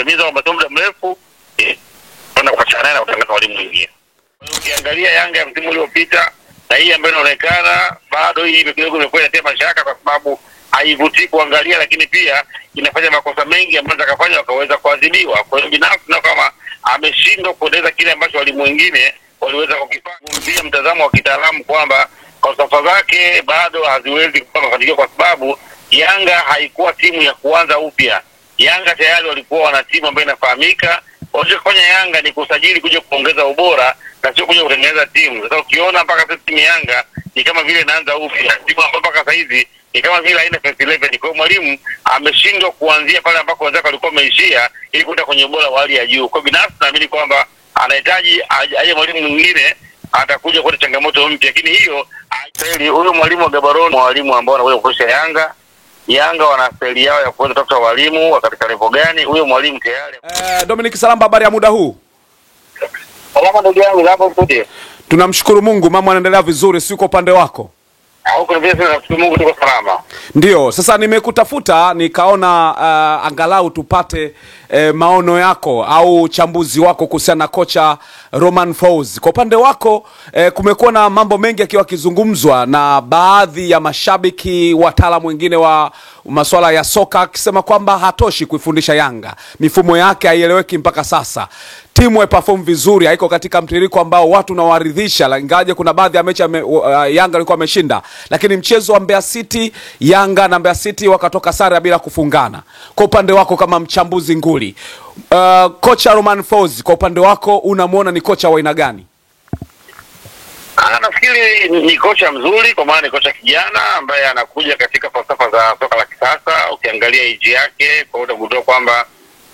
Mizo kwamba muda mrefu kwenda kuachana na kutangaza walimu wengine. Ukiangalia Yanga ya msimu uliopita na hii ambayo inaonekana bado hii kidogo imekuwa inatia mashaka kwa sababu haivutii kuangalia, lakini pia inafanya makosa mengi ambayo atakafanya wakaweza kuadhibiwa. Kwa hiyo binafsi na kama ameshindwa kuendeleza kile ambacho walimu wengine waliweza kukifanya, pia mtazamo wa kitaalamu kwamba falsafa zake bado haziwezi kupata mafanikio kwa sababu Yanga haikuwa timu ya kuanza upya. Yanga tayari walikuwa wana timu ambayo inafahamika. Walichofanya Yanga ni kusajili kuja kuongeza ubora na sio kuja kutengeneza timu. Sasa ukiona mpaka sasa timu Yanga ni kama vile inaanza upya. Timu ambayo mpaka sasa hivi ni kama vile haina first 11. Kwa mwalimu ameshindwa kuanzia pale ambako wenzake walikuwa wameishia ili kwenda kwenye ubora wa hali ya juu. Kwa binafsi naamini kwamba anahitaji aje mwalimu mwingine atakuja kwa changamoto mpya, lakini hiyo kweli huyo mwalimu wa Gaborone, mwalimu ambao anakuja kufundisha Yanga wana style yao ya kuweza kutafuta walimu katika level gani. Huyo mwalimu tayari. Dominic Salamba, habari ya muda huu? Salama ndugu yangu, hapo studio. Tunamshukuru Mungu, mambo yanaendelea vizuri, sio kwa upande wako? Huko vile tunamshukuru Mungu tuko salama. Ndio, sasa nimekutafuta nikaona angalau tupate maono yako au uchambuzi wako kuhusiana na kocha Romain Folz. Kwa upande wako kumekuwa na mambo mengi yakiwa kizungumzwa na baadhi ya mashabiki, wataalamu wengine wa masuala ya soka akisema kwamba hatoshi kuifundisha Yanga. Mifumo yake haieleweki mpaka sasa. Timu iperform vizuri, haiko katika mtiririko ambao watu nawaridhisha, ingaje kuna baadhi ya mechi Yanga alikuwa ameshinda, lakini mchezo wa Mbeya City, Yanga na Mbeya City wakatoka sare bila kufungana. Kwa upande wako kama mchambuzi nguli, kocha Romain Folz, kwa upande wako unamuona ni kocha wa aina gani? Nafikiri ni kocha mzuri, kwa maana ni kocha kijana ambaye anakuja katika falsafa za soka la kisasa. Ukiangalia age yake kwa utagundua kwamba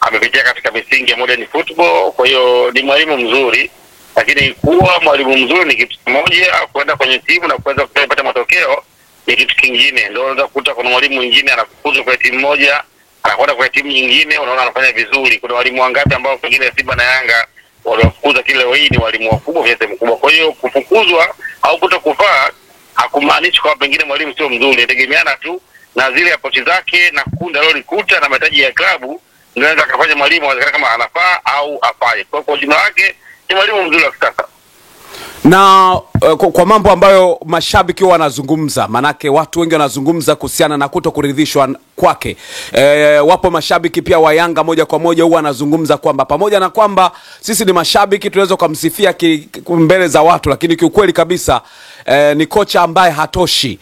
amepitia katika misingi ya modern football. Kwa hiyo ni mwalimu mzuri, lakini kuwa mwalimu mzuri ni kitu kimoja, kwenda kwenye timu na kuweza kupata matokeo ni kitu kingine. Ndio unaweza kukuta kuna mwalimu mwingine anafukuzwa kwa timu moja, anakwenda kwa timu nyingine, unaona anafanya vizuri. Kuna walimu wangapi ambao pengine Simba na Yanga waliwafukuza kile wao ni walimu wakubwa vya timu kubwa. Kwa hiyo kufukuzwa au kutokufaa hakumaanishi kwa pengine mwalimu sio mzuri, inategemeana tu na zile approach zake na kundi alilolikuta na mahitaji ya klabu, ndio kufanya mwalimu kama anafaa au afai. Kwa jumla yake ni mwalimu mzuri wa kisasa. Na kwa mambo ambayo mashabiki wanazungumza, manake watu wengi wanazungumza kuhusiana na kutokuridhishwa kwake. Wapo mashabiki pia wa Yanga moja kwa moja huwa wanazungumza kwamba pamoja na kwamba sisi ni mashabiki tunaweza kumsifia mbele za watu, lakini kiukweli kabisa ni kocha ambaye hatoshi.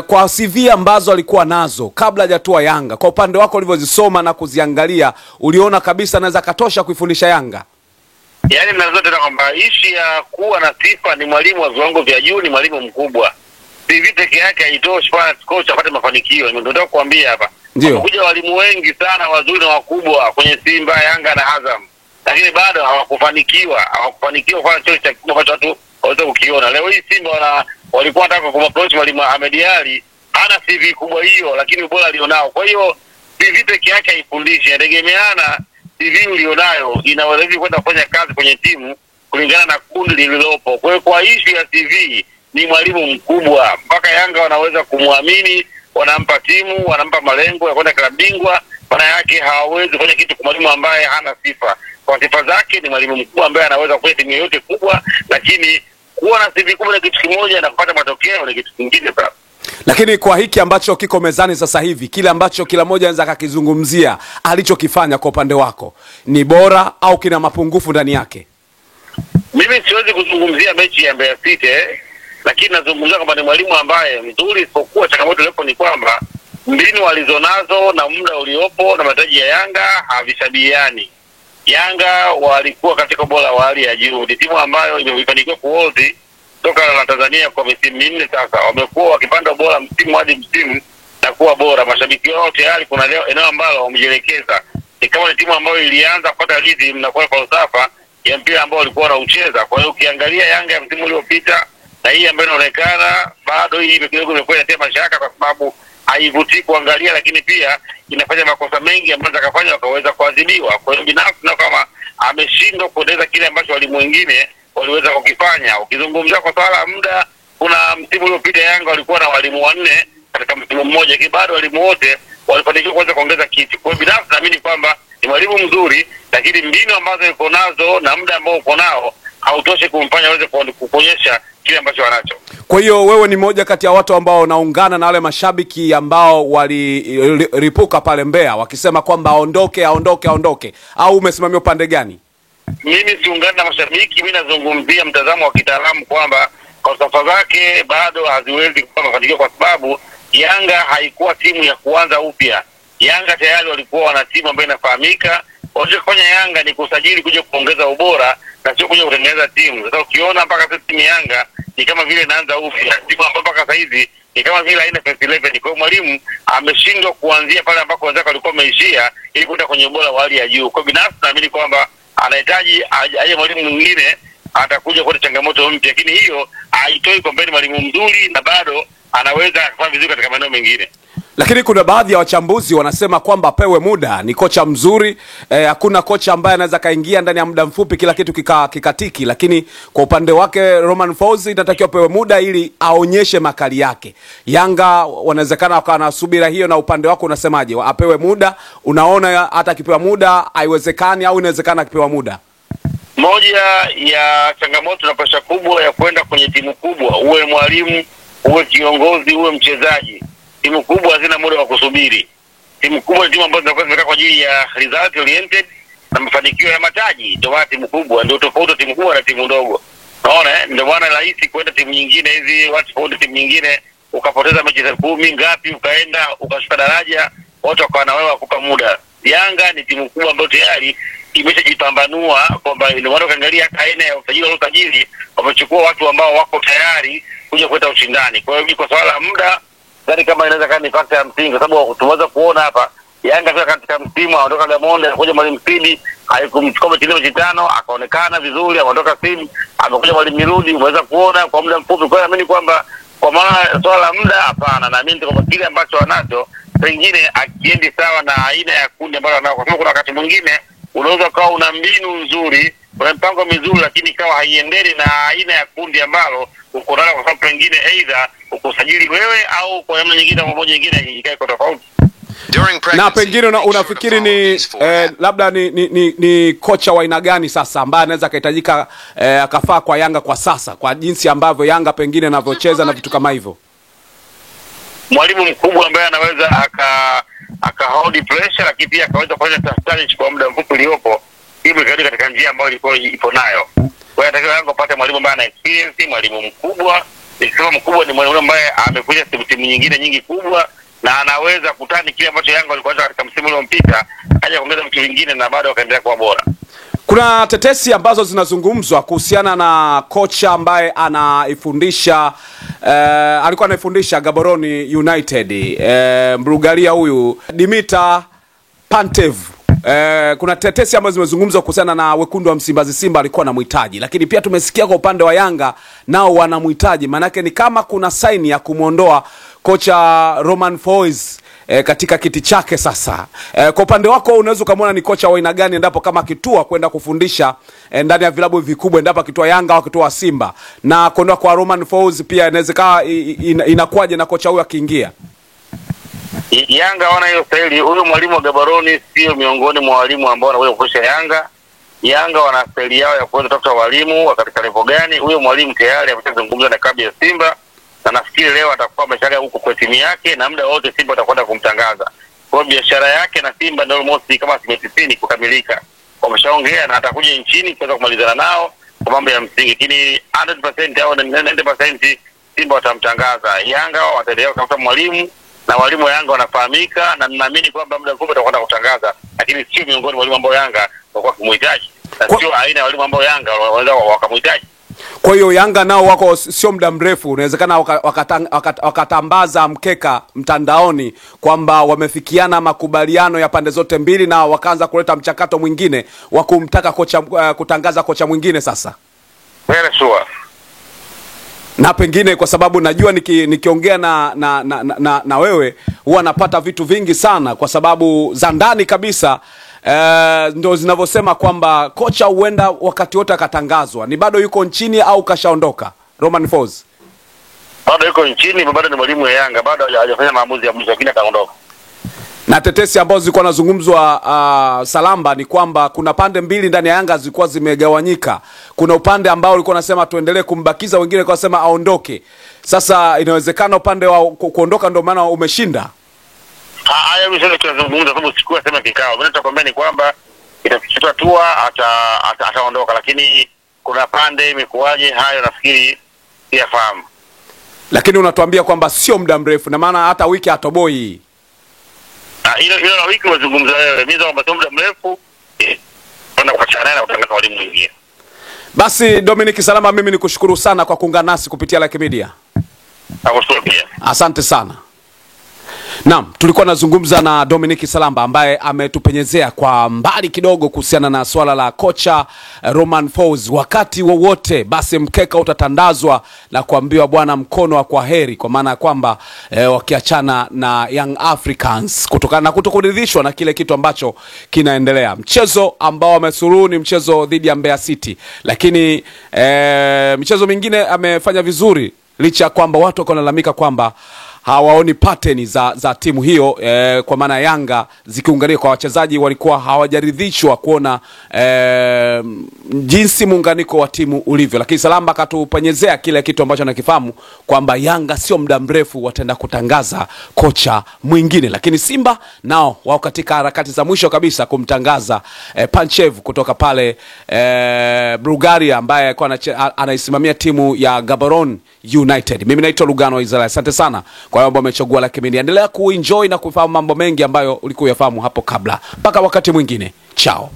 Kwa CV ambazo alikuwa nazo kabla hajatua Yanga, kwa upande wako ulivyozisoma na kuziangalia, uliona kabisa anaweza katosha kuifundisha Yanga? Yaani mnazote na kwamba ishi ya kuwa na sifa ni mwalimu wa viwango vya juu, ni mwalimu mkubwa. CV peke yake haitoshi kwa kocha apate mafanikio. Ndio nataka kuambia hapa. Kuja walimu wengi sana wazuri na wakubwa kwenye Simba, Yanga na Azam, lakini bado hawakufanikiwa kwa chochote cha kikubwa ambacho watu waweza kukiona. Leo hii Simba walikuwa wanataka kumapproach mwalimu Ahmed Ally, hana CV kubwa hiyo, lakini ubora alionao. Kwa hiyo CV peke yake haifundishi, inategemeana CV ulionayo inaweza kwenda kufanya kazi kwenye timu kulingana na kundi lililopo. Kwa hiyo kwa issue ya CV ni mwalimu mkubwa, mpaka Yanga wanaweza kumwamini, wanampa timu, wanampa malengo ya kwenda klabu bingwa. Maana yake hawawezi kufanya kitu kwa mwalimu ambaye hana sifa. Kwa sifa zake ni mwalimu mkubwa ambaye anaweza kufanya timu yote kubwa, lakini kuwa na CV kubwa ni kitu kimoja na kupata matokeo ni kitu kingine sana. Lakini kwa hiki ambacho kiko mezani sasa hivi, kile ambacho kila mmoja anaweza akakizungumzia alichokifanya, kwa upande wako ni bora au kina mapungufu ndani yake? Mimi siwezi kuzungumzia mechi ya Mbeya City, lakini nazungumzia kwamba ni mwalimu ambaye mzuri, isipokuwa changamoto iliyopo ni kwamba mbinu walizonazo na muda uliopo na mahitaji ya Yanga havishabihiani. Yanga walikuwa katika bora wa hali ya juu, ni timu ambayo imefanikiwa kuozi toka la Tanzania kwa misimu minne sasa. Wamekuwa wakipanda bora msimu hadi msimu na kuwa bora. Mashabiki wao tayari kuna eneo ambalo wamejielekeza. Ni kama ni timu ambayo ilianza kupata rhythm na kwa falsafa ya mpira ambao walikuwa wanaucheza. Kwa hiyo ukiangalia Yanga ya msimu uliopita na hii ambayo inaonekana bado hii kidogo imekuwa inatia mashaka kwa sababu haivutii kuangalia, lakini pia inafanya makosa mengi ambayo atakafanya wakaweza kuadhibiwa. Kwa hiyo binafsi na kama ameshindwa kuendeleza kile ambacho walimu wengine waliweza kukifanya. Ukizungumzia kwa swala muda, kuna msimu uliopita Yanga walikuwa na walimu 4 katika msimu mmoja, lakini bado walimu wote walifanikiwa kuweza kuongeza kitu. Kwa hiyo binafsi naamini kwamba ni mwalimu mzuri, lakini mbinu ambazo yuko nazo na muda ambao uko nao hautoshi kumfanya aweze kuonyesha kile ambacho anacho. Kwa hiyo wewe ni moja kati ya watu ambao wanaungana na wale mashabiki ambao waliripuka pale Mbeya wakisema kwamba aondoke, au umesimamia upande gani? Mimi siungani na mashabiki, mimi nazungumzia mtazamo wa kitaalamu kwamba falsafa zake bado haziwezi kuwa mafanikio, kwa sababu Yanga haikuwa timu ya kuanza upya. Yanga tayari walikuwa wana timu ambayo inafahamika. Walichofanya Yanga ni kusajili kuja kuongeza ubora na sio kuja kutengeneza timu. Sasa ukiona mpaka sasa timu Yanga ni kama vile inaanza upya, timu ambayo mpaka sasa hivi ni kama vile haina first 11. Kwa hiyo mwalimu ameshindwa kuanzia pale ambako wenzake walikuwa wameishia ili kwenda kwenye ubora wa hali ya juu. Kwa binafsi naamini kwamba anahitaji aje mwalimu mwingine atakuja kwa changamoto mpya, lakini hiyo haitoi kwamba ni mwalimu mzuri na bado anaweza kufanya vizuri katika maeneo mengine. Lakini kuna baadhi ya wachambuzi wanasema kwamba pewe muda, ni kocha mzuri, hakuna kocha ambaye anaweza kaingia ndani ya muda mfupi kila kitu kikatiki, lakini kwa upande wake Romain Folz inatakiwa pewe muda ili aonyeshe makali yake. Yanga wanawezekana wakawa na subira hiyo, na upande wako unasemaje? Apewe muda? Unaona hata akipewa muda haiwezekani, au inawezekana akipewa muda? Moja ya changamoto na presha kubwa ya kwenda kwenye timu kubwa, uwe mwalimu, uwe kiongozi, uwe mchezaji, timu kubwa hazina muda wa kusubiri. Timu kubwa ni timu ambazo zinakuwa zimekaa kwa ajili ya result oriented na mafanikio ya mataji. Ndio maana timu kubwa ndio tofauti timu kubwa na timu ndogo. Unaona ndio maana rahisi kwenda timu nyingine hizi, watu tofauti timu nyingine, ukapoteza mechi 10 ngapi, ukaenda ukashuka daraja, watu wakawa na wewe wakupa muda. Yanga ni timu kubwa ambayo tayari imeshajipambanua kwamba ndio maana ukiangalia aina ya usajili wamechukua watu ambao wako tayari kuja kuleta ushindani. Kwa hiyo kwa swala muda gani kama inaweza kama ni fakta ya msingi, kwa sababu tumeweza kuona hapa Yanga pia katika msimu aondoka Gamondi, anakuja mwalimu Sidi, haikumchukua mechi 5 akaonekana vizuri, aondoka Sidi, amekuja mwalimu Mirudi, umeweza kuona kwa muda mfupi. Kwa hiyo naamini kwamba kwa maana swala la muda hapana, naamini kwamba kile ambacho anacho pengine akiendi sawa na aina ya kundi ambalo anao, kwa sababu kuna wakati mwingine unaweza kuwa una mbinu nzuri, una mpango mzuri, lakini ikawa haiendeni na aina ya kundi ambalo uko nalo, kwa sababu pengine aidha ukusajili wewe au kwa namna nyingine au moja nyingine ikae kwa tofauti. Na pengine unafikiri ni labda ni kocha wa aina gani sasa ambaye anaweza kuhitajika akafaa kwa Yanga kwa sasa, kwa jinsi ambavyo Yanga pengine anavyocheza na vitu kama hivyo? Mwalimu mkubwa ambaye anaweza aka hold pressure, lakini pia akaweza kufanya challenge kwa muda mfupi uliopo ili ikarudi katika njia ambayo ilikuwa ipo nayo. Kwa hiyo atakiwa Yanga apate mwalimu ambaye ana experience, mwalimu mkubwa. Nikisema mkubwa ni mwalimu ambaye amekuja timu nyingine nyingi kubwa na anaweza kutani kile ambacho Yanga walikuwa katika msimu uliopita, aje kuongeza mtu mwingine na bado akaendelea kuwa bora. Kuna tetesi ambazo zinazungumzwa kuhusiana na kocha ambaye anaifundisha alikuwa anaifundisha Gaborone United, Bulgaria, huyu Dimitar Pantev. Kuna tetesi ambazo zimezungumzwa kuhusiana na wekundu wa Msimbazi Simba alikuwa anamhitaji, lakini pia tumesikia kwa upande wa Yanga nao wanamhitaji. Maana yake ni kama kuna saini ya kumuondoa kocha Romain Folz katika kiti chake sasa. Kwa upande wako unaweza kumuona ni kocha wa aina gani endapo kama kitua kwenda kufundisha ndani ya vilabu vikubwa, endapo kitua Yanga au kitua Simba, na kuondoa kwa Romain Folz pia inawezekana inakuwaje na kocha huyu akiingia? Yanga wana hiyo staili. Huyo mwalimu wa Gaborone sio miongoni mwa walimu ambao wanakuja kufundisha Yanga. Yanga wana staili yao ya kuweza kutafuta walimu wa katika level gani. Huyo mwalimu tayari ameshazungumza na klabu ya Simba na nafikiri leo atakuwa ameshaga huko kwa timu yake na muda wote Simba atakwenda kumtangaza. Kwa biashara yake na Simba ndio almost kama 90 kukamilika. Wameshaongea na atakuja nchini kuweza kumalizana nao kwa mambo ya msingi. Lakini 100% au 90% Simba watamtangaza. Yanga wataendelea kutafuta mwalimu na walimu wa Yanga wanafahamika, na ninaamini kwamba muda mfupi atakwenda kutangaza, lakini sio miongoni mwa walimu ambao Yanga walikuwa kumhitaji. Na sio aina ya walimu ambao Yanga wanaweza wakamhitaji. Kwa hiyo Yanga nao wako sio muda mrefu, inawezekana wakatambaza mkeka mtandaoni kwamba wamefikiana makubaliano ya pande zote mbili na wakaanza kuleta mchakato mwingine wa kumtaka kocha, kutangaza kocha mwingine sasa. Very sure. Na pengine kwa sababu najua nikiongea na wewe huwa napata vitu vingi sana kwa sababu za ndani kabisa, ndio zinavyosema kwamba kocha huenda wakati wote akatangazwa. Ni bado yuko nchini au kashaondoka Romain Folz? Bado yuko nchini, bado ni mwalimu wa Yanga, bado hajafanya maamuzi ya mwisho, lakini ataondoka. Na tetesi ambazo zilikuwa nazungumzwa Salamba ni kwamba kuna pande mbili ndani ya Yanga zilikuwa zimegawanyika. Kuna upande ambao ulikuwa unasema tuendelee kumbakiza, wengine kwa sema aondoke. Sasa inawezekana upande wa kuondoka ndio maana umeshinda. Haya mimi tunazungumza sababu sikuwa sema kikao. Mimi nitakwambia ni kwamba itafikia hatua ataondoka, lakini kuna pande imekuaje hayo nafikiri siyafahamu. Lakini unatuambia kwamba sio muda mrefu, na maana hata wiki atoboi. Hilo la wiki wazungumza wewe. Mimi kwamba sio muda mrefu kwenda kuachana na kutangaza walimu mwingine. Basi Dominic Salamba, mimi nikushukuru sana kwa kuungana nasi kupitia Laki Media. Nakushukuru pia. Asante sana. Naam, tulikuwa nazungumza na Dominic Salamba ambaye ametupenyezea kwa mbali kidogo kuhusiana na swala la kocha Romain Folz. Wakati wowote basi mkeka utatandazwa na kuambiwa bwana mkono wa kwaheri, kwa maana kwamba wakiachana na Young Africans kutokana na kutokuridhishwa na kile kitu ambacho kinaendelea. Mchezo ambao amesuru ni mchezo dhidi ya Mbeya City, lakini mchezo mingine amefanya vizuri licha kwamba watu wanalalamika kwamba hawaoni pattern za timu hiyo, kwa maana Yanga zikiunganika kwa wachezaji walikuwa hawajaridhishwa kuona jinsi muunganiko wa timu ulivyo. Lakini Salamba akatupenyezea kile kitu ambacho anakifahamu kwamba Yanga sio muda mrefu wataenda kutangaza kocha mwingine, lakini Simba nao wao katika harakati za mwisho kabisa kumtangaza Panchev kutoka pale Bulgaria, ambaye alikuwa anaisimamia timu ya Gaborone United. Mimi naitwa Lugano Israel. Asante sana kwa ambao umechagua Laki Media. Endelea kuenjoy na kufahamu mambo mengi ambayo ulikuwa uyafahamu hapo kabla. Mpaka wakati mwingine. Ciao.